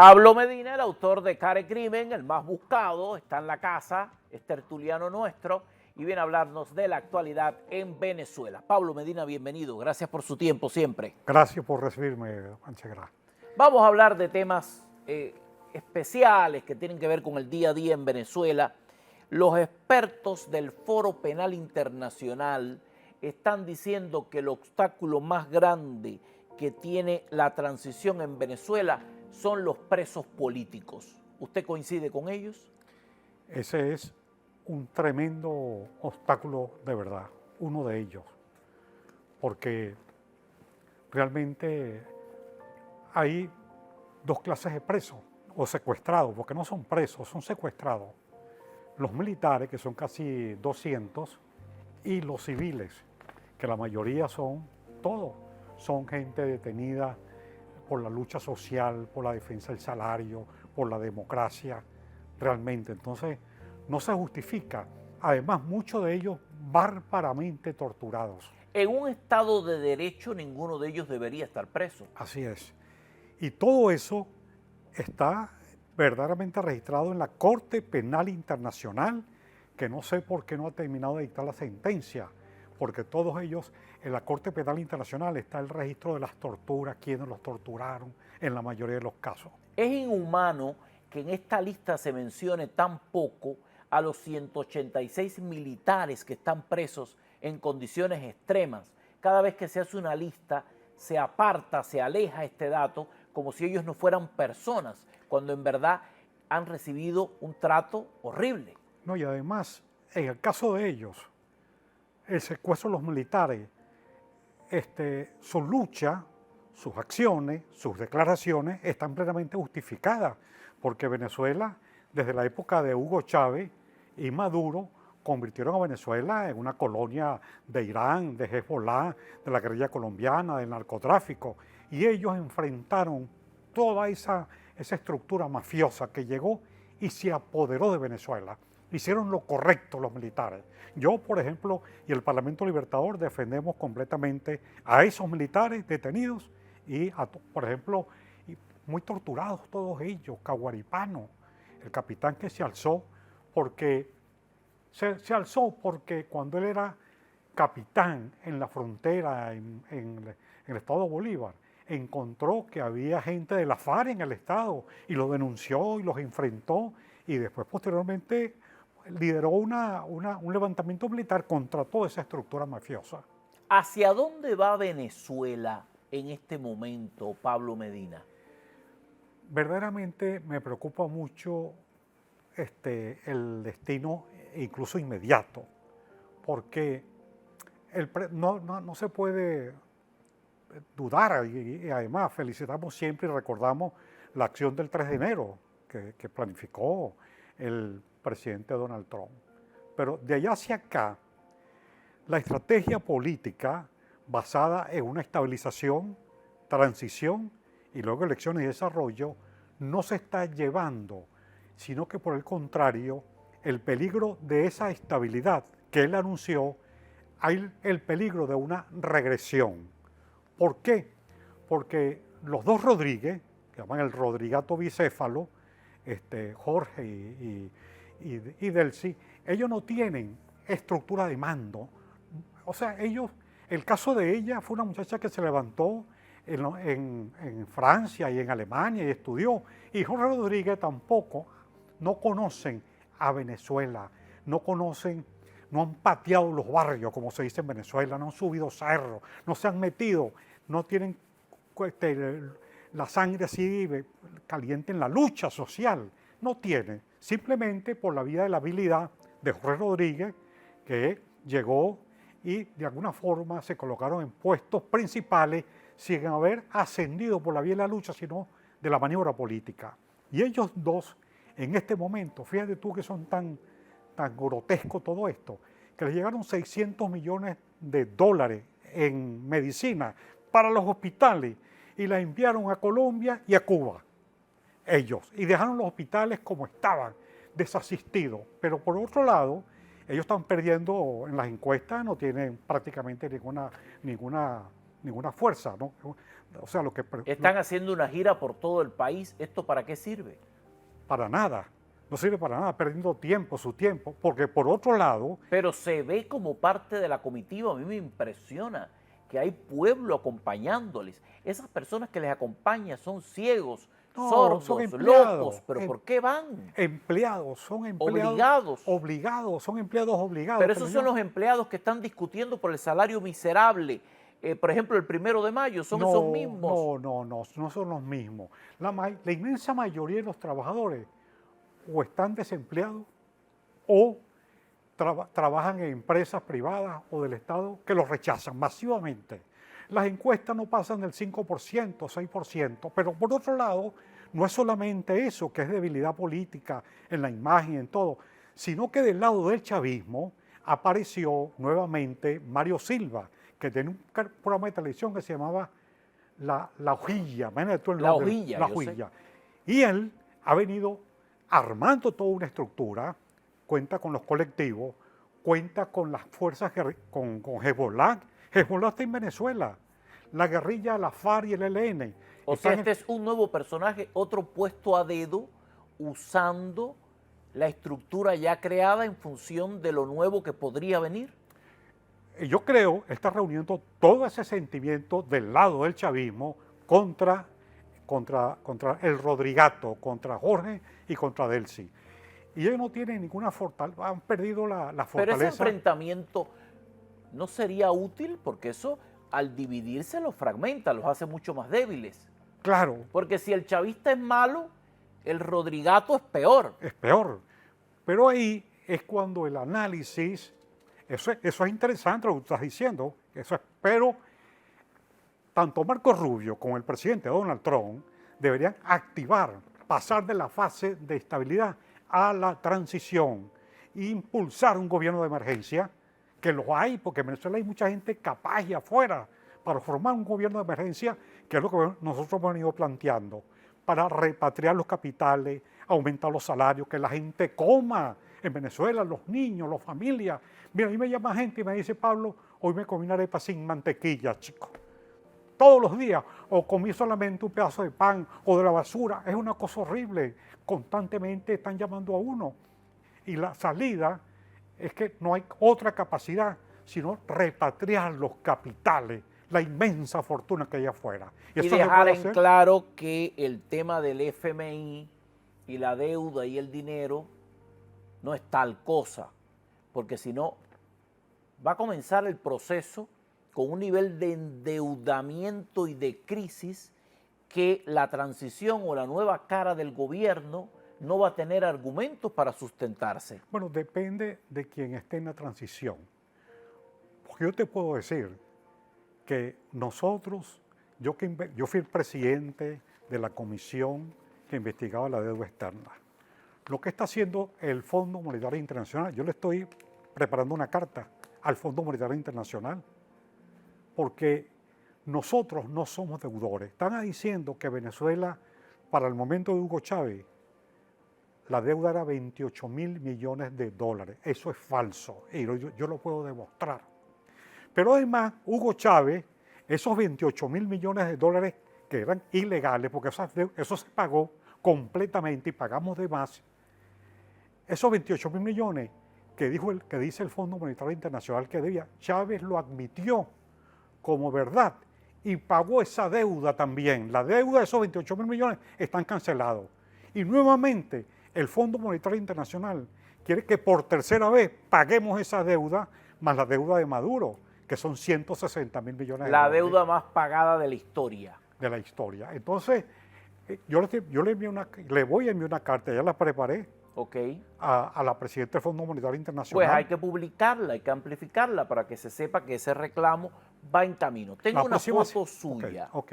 Pablo Medina, el autor de Cara y Crimen, el más buscado, está en la casa, es tertuliano nuestro y viene a hablarnos de la actualidad en Venezuela. Pablo Medina, bienvenido. Gracias por su tiempo siempre. Gracias por recibirme, Anchegra. Vamos a hablar de temas especiales que tienen que ver con el día a día en Venezuela. Los expertos del Foro Penal Internacional están diciendo que el obstáculo más grande que tiene la transición en Venezuela son los presos políticos. ¿Usted coincide con ellos? Ese es un tremendo obstáculo de verdad, uno de ellos, porque realmente hay dos clases de presos o secuestrados, porque no son presos, son secuestrados. Los militares, que son casi 200, y los civiles, que la mayoría son gente detenida por la lucha social, por la defensa del salario, por la democracia, realmente. Entonces, no se justifica. Además, muchos de ellos bárbaramente torturados. En un Estado de derecho, ninguno de ellos debería estar preso. Así es. Y todo eso está verdaderamente registrado en la Corte Penal Internacional, que no sé por qué no ha terminado de dictar la sentencia, porque todos ellos, en la Corte Penal Internacional está el registro de las torturas, quienes los torturaron, en la mayoría de los casos. Es inhumano que en esta lista se mencione tan poco a los 186 militares que están presos en condiciones extremas. Cada vez que se hace una lista, se aparta, se aleja este dato como si ellos no fueran personas, cuando en verdad han recibido un trato horrible. No, y además, en el caso de ellos, el secuestro de los militares, su lucha, sus acciones, sus declaraciones están plenamente justificadas, porque Venezuela, desde la época de Hugo Chávez y Maduro, convirtieron a Venezuela en una colonia de Irán, de Hezbollah, de la guerrilla colombiana, del narcotráfico, y ellos enfrentaron toda esa estructura mafiosa que llegó y se apoderó de Venezuela. Hicieron lo correcto los militares. Yo, por ejemplo, y el Parlamento Libertador defendemos completamente a esos militares detenidos y, por ejemplo, muy torturados todos ellos, Caguaripano, el capitán que se alzó porque se alzó porque cuando él era capitán en la frontera en el estado de Bolívar, encontró que había gente de la FARC en el estado y lo denunció y los enfrentó y después posteriormente lideró un levantamiento militar contra toda esa estructura mafiosa. ¿Hacia dónde va Venezuela en este momento, Pablo Medina? Verdaderamente me preocupa mucho el destino incluso inmediato, porque no se puede dudar y además felicitamos siempre y recordamos la acción del 3 de enero que planificó el presidente Donald Trump. Pero de allá hacia acá, la estrategia política basada en una estabilización, transición y luego elecciones y desarrollo no se está llevando, sino que por el contrario, el peligro de esa estabilidad que él anunció, hay el peligro de una regresión. ¿Por qué? Porque los dos Rodríguez, que llaman el Rodrigato bicéfalo, Jorge y Delcy, ellos no tienen estructura de mando. O sea, el caso de ella fue una muchacha que se levantó en Francia y en Alemania y estudió. Y Jorge Rodríguez tampoco, no conocen a Venezuela, no han pateado los barrios, como se dice en Venezuela, no han subido cerros, no se han metido, no tienen la sangre así caliente en la lucha social, no tienen, simplemente por la vía de la habilidad de Jorge Rodríguez, que llegó y de alguna forma se colocaron en puestos principales sin haber ascendido por la vía de la lucha, sino de la maniobra política. Y ellos dos, en este momento, fíjate tú que son tan grotesco todo esto, que les llegaron 600 millones de dólares en medicina para los hospitales y la enviaron a Colombia y a Cuba, ellos, y dejaron los hospitales como estaban, desasistidos. Pero por otro lado, ellos están perdiendo en las encuestas, no tienen prácticamente ninguna ninguna fuerza, ¿no? O sea, Están haciendo una gira por todo el país. ¿Esto para qué sirve? para nada, no sirve para nada, perdiendo tiempo, su tiempo, porque por otro lado, Pero se ve como parte de la comitiva. A mí me impresiona que hay pueblo acompañándoles. Esas personas que les acompañan son ciegos, no, sordos, son empleados, locos. ¿Pero por qué van? son empleados Obligados. obligados, son empleados obligados. Pero esos son los empleados que están discutiendo por el salario miserable. Por ejemplo, el 1 de mayo, son esos mismos. No son los mismos. La inmensa mayoría de los trabajadores o están desempleados o trabajan en empresas privadas o del Estado que los rechazan masivamente. Las encuestas no pasan del 5%, 6%, pero por otro lado, no es solamente eso, que es debilidad política en la imagen, en todo, sino que del lado del chavismo apareció nuevamente Mario Silva, que tiene un programa de televisión que se llamaba La Hojilla, imagínate tú el La nombre, Hojilla, La yo sé. Hojilla. Y él ha venido armando toda una estructura, cuenta con los colectivos, cuenta con las fuerzas, con Hezbollah. Hezbollah está en Venezuela, la guerrilla, la FARC y el ELN. O sea, están este es un nuevo personaje, otro puesto a dedo, usando la estructura ya creada en función de lo nuevo que podría venir. Yo creo que está reuniendo todo ese sentimiento del lado del chavismo contra el Rodrigato, contra Jorge y contra Delcy. Y ellos no tienen ninguna fortaleza, han perdido la Pero fortaleza. ese enfrentamiento no sería útil porque eso al dividirse los fragmenta, los hace mucho más débiles. Claro, Porque si el chavista es malo, el Rodrigato es peor. es peor. Pero ahí es cuando el análisis, eso es interesante lo que tú estás diciendo, pero tanto Marco Rubio como el presidente Donald Trump deberían activar, pasar de la fase de estabilidad a la transición e impulsar un gobierno de emergencia, que los hay, porque en Venezuela hay mucha gente capaz y afuera para formar un gobierno de emergencia, que es lo que nosotros hemos venido planteando, para repatriar los capitales, aumentar los salarios, que la gente coma en Venezuela, los niños, las familias. Mira, a mí me llama gente y me dice, Pablo, hoy me comí una arepa sin mantequilla, chico. Todos los días, o comí solamente un pedazo de pan o de la basura. Es una cosa horrible. Constantemente están llamando a uno. Y la salida es que no hay otra capacidad sino repatriar los capitales, la inmensa fortuna que hay afuera. Y eso se dejar puede en hacer. claro que el tema del FMI y la deuda y el dinero no es tal cosa, porque si no va a comenzar el proceso con un nivel de endeudamiento y de crisis que la transición o la nueva cara del gobierno no va a tener argumentos para sustentarse. Bueno, depende de quien esté en la transición. Porque yo te puedo decir que nosotros, yo fui el presidente de la comisión que investigaba la deuda externa. Lo que está haciendo el Fondo Monetario Internacional, yo le estoy preparando una carta al Fondo Monetario Internacional, porque nosotros no somos deudores. Están diciendo que Venezuela, para el momento de Hugo Chávez, la deuda era 28 mil millones de dólares. Eso es falso, y yo lo puedo demostrar. Pero además, Hugo Chávez, esos 28 mil millones de dólares que eran ilegales, porque eso se pagó completamente y pagamos de más, esos 28 mil millones que dice el Fondo Monetario Internacional que debía, Chávez lo admitió como verdad y pagó esa deuda también. La deuda de esos 28 mil millones están cancelados. Y nuevamente el Fondo Monetario Internacional quiere que por tercera vez paguemos esa deuda más la deuda de Maduro, que son 160 mil millones de La dólares. deuda más pagada de la historia. De la historia. Entonces, yo le voy a enviar una carta, ya la preparé, ¿Ok? a la presidenta del Fondo Monetario Internacional. Pues hay que publicarla, hay que amplificarla para que se sepa que ese reclamo va en camino. Tengo La una próxima- foto suya Ok.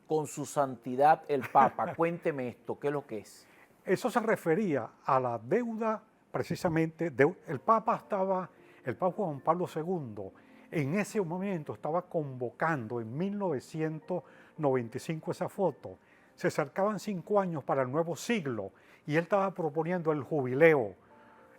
con su santidad el Papa. Cuénteme esto, ¿qué es lo que es? Eso se refería a la deuda, precisamente, el Papa Juan Pablo II, en ese momento estaba convocando en 1995 esa foto. Se acercaban 5 años para el nuevo siglo y él estaba proponiendo el jubileo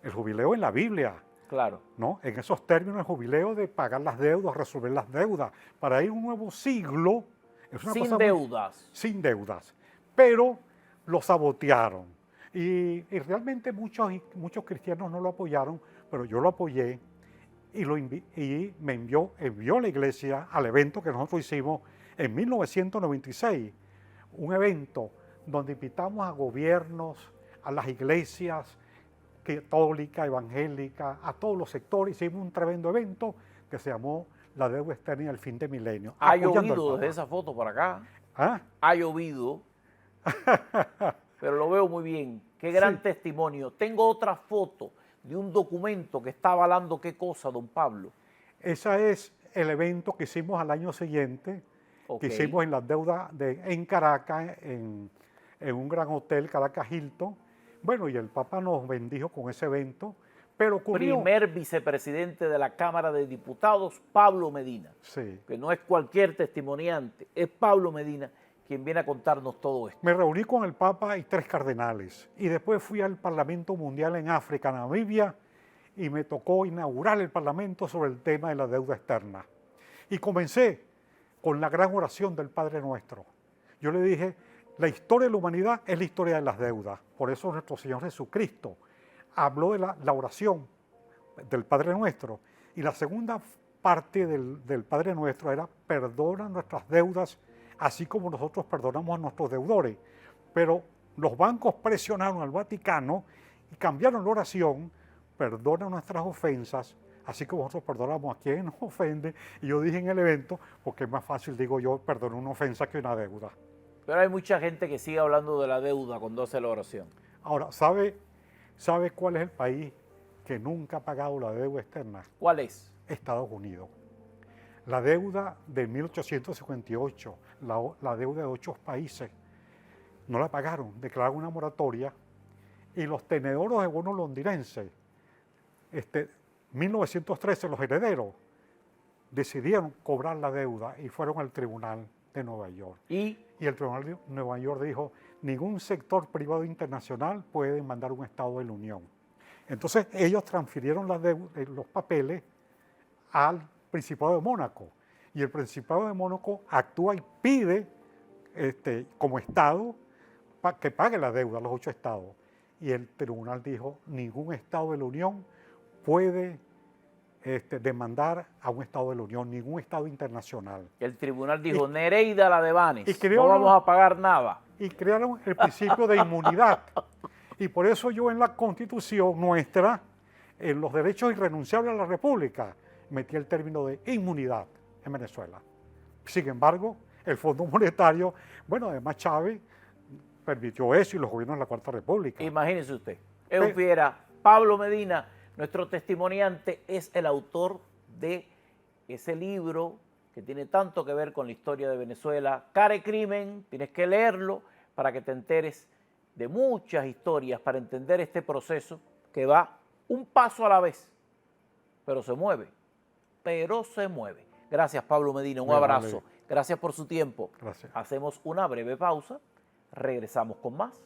en la Biblia. Claro. ¿no? En esos términos, el jubileo de pagar las deudas, resolver las deudas, para ir a un nuevo siglo. Es una Sin cosa deudas. sin deudas. Pero lo sabotearon. Y realmente muchos cristianos no lo apoyaron, pero yo lo apoyé y me envió la iglesia al evento que nosotros hicimos en 1996. Un evento donde invitamos a gobiernos, a las iglesias católica, evangélica, a todos los sectores. Hicimos un tremendo evento que se llamó La Deuda Externa y el Fin de Milenio. Ha apoyando al llovido Papa. desde esa foto para acá. ¿Ah? Ha llovido. Pero lo veo muy bien. Qué gran Sí. testimonio. Tengo otra foto de un documento que está avalando qué cosa, don Pablo. Ese es el evento que hicimos al año siguiente, Ok. que hicimos en las deudas en Caracas, en un gran hotel, Caracas Hilton. Bueno, y el Papa nos bendijo con ese evento, pero ocurrió... Primer vicepresidente de la Cámara de Diputados, Pablo Medina. Sí. Que no es cualquier testimoniante, es Pablo Medina quien viene a contarnos todo esto. Me reuní con el Papa y 3 cardenales, y después fui al Parlamento Mundial en África, Namibia, y me tocó inaugurar el Parlamento sobre el tema de la deuda externa. Y comencé con la gran oración del Padre Nuestro. Yo le dije, la historia de la humanidad es la historia de las deudas. Por eso nuestro Señor Jesucristo habló de la oración del Padre Nuestro. Y la segunda parte del Padre Nuestro era, perdona nuestras deudas, así como nosotros perdonamos a nuestros deudores. Pero los bancos presionaron al Vaticano y cambiaron la oración, perdona nuestras ofensas, así como nosotros perdonamos a quien nos ofende. Y yo dije en el evento, porque es más fácil, digo yo, perdonar una ofensa que una deuda. Pero hay mucha gente que sigue hablando de la deuda cuando hace la oración. Ahora, ¿sabe cuál es el país que nunca ha pagado la deuda externa? ¿Cuál es? Estados Unidos. La deuda de 1858, la deuda de 8 países, no la pagaron, declararon una moratoria, y los tenedores de bonos londinenses, 1913, los herederos, decidieron cobrar la deuda y fueron al tribunal de Nueva York. Y el tribunal de Nueva York dijo, ningún sector privado internacional puede demandar un Estado de la Unión. Entonces ellos transfirieron los papeles al Principado de Mónaco, y el Principado de Mónaco actúa y pide como Estado que pague la deuda a los 8 estados. Y el tribunal dijo, ningún Estado de la Unión puede demandar a un Estado de la Unión, ningún Estado internacional. El tribunal dijo, Nereida la de Banes, no crearon, vamos a pagar nada. Y crearon el principio de inmunidad. Y por eso yo en la Constitución nuestra, en los derechos irrenunciables a la República, metí el término de inmunidad en Venezuela. Sin embargo, el Fondo Monetario, bueno, además Chávez permitió eso y los gobiernos de la Cuarta República. Imagínese usted, es un fiera. Pablo Medina, nuestro testimoniante, es el autor de ese libro que tiene tanto que ver con la historia de Venezuela, Cara y Crimen. Tienes que leerlo para que te enteres de muchas historias, para entender este proceso que va un paso a la vez, pero se mueve. Gracias, Pablo Medina, un abrazo. Gracias por su tiempo. Gracias. Hacemos una breve pausa, regresamos con más.